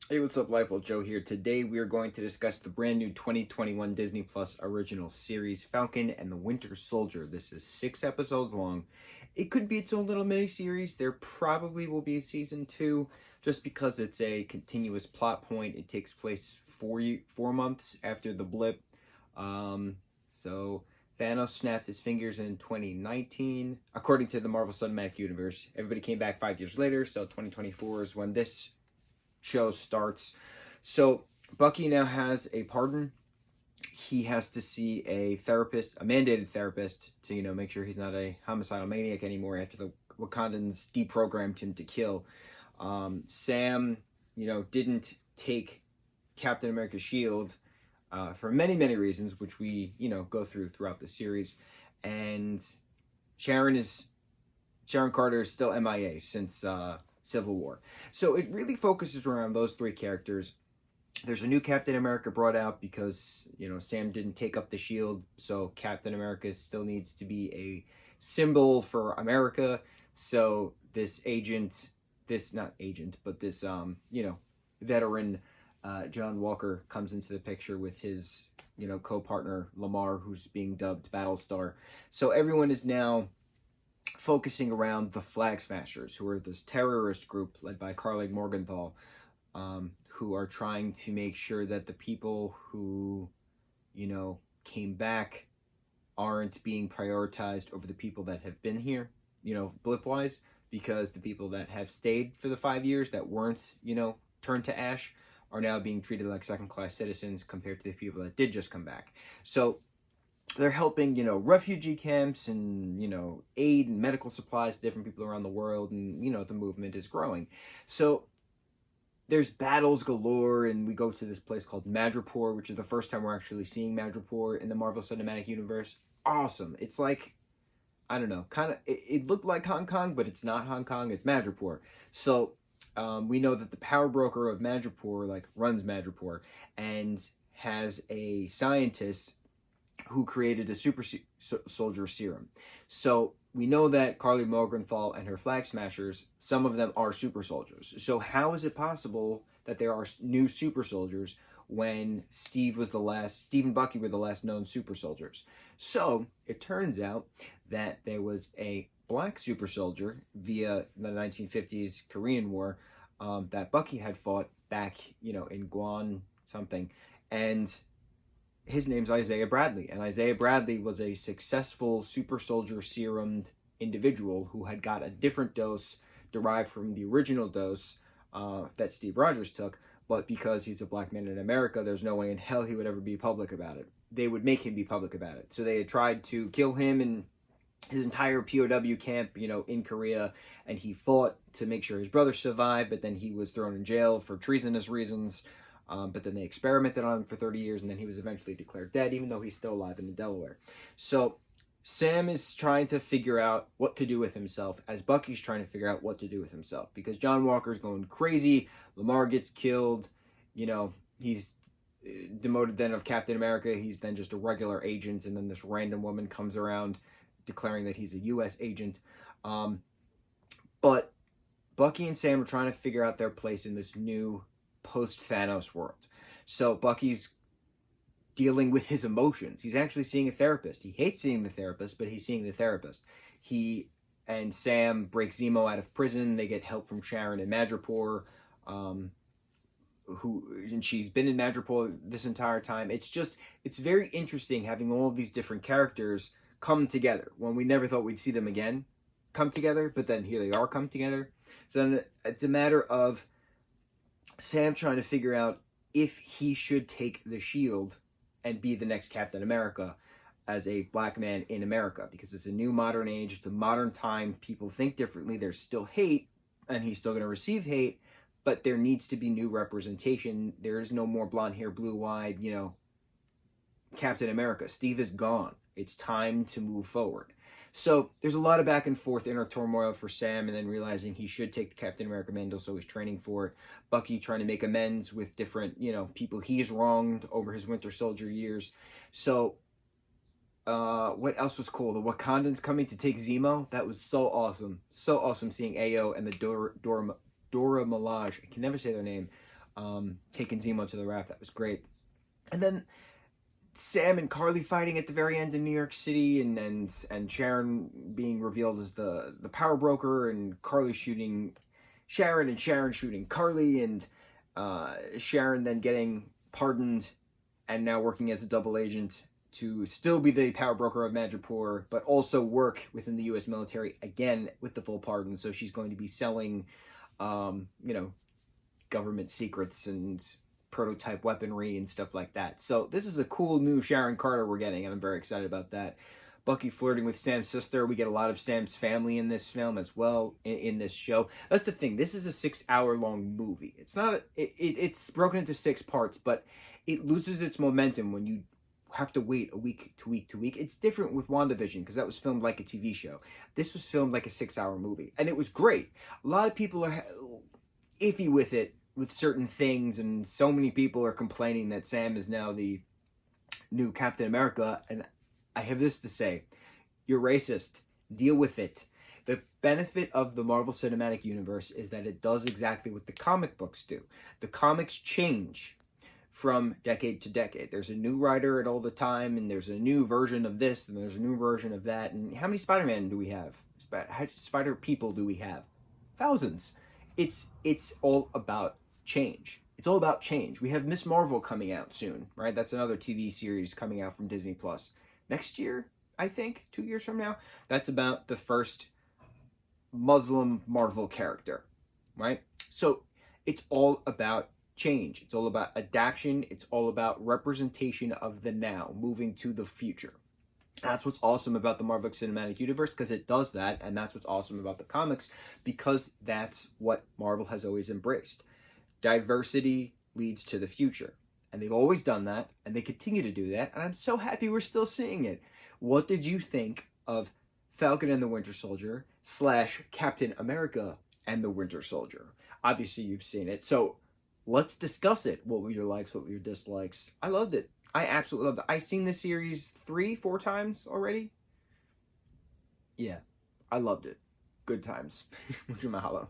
Hey, what's up, lightboltjoe here. Today we are going to discuss the brand new 2021 Disney Plus original series, Falcon and the Winter Soldier. This is 6 episodes long. It could be its own little mini-series. There probably will be a season 2, just because it's a continuous plot point. It takes place 4 months after the blip. So Thanos snapped his fingers in 2019. According to the Marvel Cinematic Universe, everybody came back 5 years later, so 2024 is when this show starts. So Bucky now has a pardon. He has to see a therapist, a mandated therapist, to make sure he's not a homicidal maniac anymore after the Wakandans deprogrammed him to kill. Sam, didn't take Captain America's shield for many reasons, which we go through throughout the series, and Sharon Carter is still MIA since Civil War. So it really focuses around those three characters. There's a new Captain America brought out because, Sam didn't take up the shield, so Captain America still needs to be a symbol for America. So this veteran, John Walker, comes into the picture with his, co-partner Lamar, who's being dubbed Battlestar. So everyone is now focusing around the Flag Smashers, who are this terrorist group led by Karli Morgenthau, who are trying to make sure that the people who, came back aren't being prioritized over the people that have been here, blip-wise, because the people that have stayed for the 5 years that weren't, turned to ash are now being treated like second-class citizens compared to the people that did just come back. So they're helping, refugee camps and, aid and medical supplies to different people around the world. And, the movement is growing. So there's battles galore. And we go to this place called Madripoor, which is the first time we're actually seeing Madripoor in the Marvel Cinematic Universe. Awesome. It's like, I don't know, it looked like Hong Kong, but it's not Hong Kong. It's Madripoor. So we know that the power broker of Madripoor, runs Madripoor and has a scientist who created a super soldier serum. So we know that Karli Morgenthau and her Flag Smashers, some of them are super soldiers. So how is it possible that there are new super soldiers when Steve and Bucky were the last known super soldiers? So it turns out that there was a black super soldier via the 1950s Korean War that Bucky had fought back, in Guan something, and his name's Isaiah Bradley, and Isaiah Bradley was a successful super soldier serumed individual who had got a different dose derived from the original dose that Steve Rogers took, but because he's a black man in America, there's no way in hell he would ever be public about it. They would make him be public about it. So they had tried to kill him and his entire POW camp, in Korea, and he fought to make sure his brother survived, but then he was thrown in jail for treasonous reasons. But then they experimented on him for 30 years, and then he was eventually declared dead, even though he's still alive in Delaware. So Sam is trying to figure out what to do with himself, as Bucky's trying to figure out what to do with himself, because John Walker's going crazy. Lamar gets killed. He's demoted then of Captain America. He's then just a regular agent, and then this random woman comes around declaring that he's a U.S. agent. But Bucky and Sam are trying to figure out their place in this new post-Thanos world. So Bucky's dealing with his emotions. He's actually seeing a therapist. He hates seeing the therapist, but he's seeing the therapist. He and Sam break Zemo out of prison. They get help from Sharon and Madripoor, and she's been in Madripoor this entire time. It's very interesting having all of these different characters come together when we never thought we'd see them again come together, but then here they are come together. So then it's a matter of Sam trying to figure out if he should take the shield and be the next Captain America as a black man in America, because it's a new modern age, it's a modern time, people think differently, there's still hate, and he's still going to receive hate, but there needs to be new representation. There's no more blonde hair, blue-eyed, Captain America. Steve is gone. It's time to move forward. So there's a lot of back and forth inner turmoil for Sam, and then realizing he should take the Captain America mantle, so he's training for it. Bucky trying to make amends with different, people he's wronged over his Winter Soldier years. So what else was cool? The Wakandans coming to take Zemo. That was so awesome. So awesome seeing Ayo and the Dora Milaje. I can never say their name. taking Zemo to the raft. That was great. And then Sam and Carly fighting at the very end in New York City, and Sharon being revealed as the power broker, and Carly shooting Sharon, and Sharon shooting Carly, and Sharon then getting pardoned and now working as a double agent to still be the power broker of Madripoor, but also work within the U.S. military again with the full pardon. So she's going to be selling, government secrets and prototype weaponry and stuff like that. So this is a cool new Sharon Carter we're getting, and I'm very excited about that. Bucky flirting with Sam's sister. We get a lot of Sam's family in this film as well, in this show. That's the thing. This is a 6-hour-long movie. It's not. It's broken into 6 parts, but it loses its momentum when you have to wait a week to week to week. It's different with WandaVision because that was filmed like a TV show. This was filmed like a 6-hour movie, and it was great. A lot of people are iffy with it, with certain things, and so many people are complaining that Sam is now the new Captain America, and I have this to say: you're racist. Deal with it. The benefit of the Marvel Cinematic Universe is that it does exactly what the comic books do. The comics change from decade to decade. There's a new writer at all the time, and there's a new version of this, and there's a new version of that. And how many Spider-Man do we have? Spider people do we have? Thousands. It's all about change. It's all about change. We have Miss Marvel coming out soon, right? That's another TV series coming out from Disney Plus next year, I think, 2 years from now. That's about the first Muslim Marvel character, right? So it's all about change. It's all about adaptation. It's all about representation of the now, moving to the future. That's what's awesome about the Marvel Cinematic Universe, because it does that, and that's what's awesome about the comics, because that's what Marvel has always embraced. Diversity leads to the future, and they've always done that, and they continue to do that, and I'm so happy we're still seeing it. What did you think of Falcon and the Winter Soldier / Captain America and the Winter Soldier? Obviously, you've seen it, so let's discuss it. What were your likes? What were your dislikes? I loved it. I absolutely loved it. I've seen this series 3-4 times already. Yeah, I loved it. Good times. Mucho mahalo.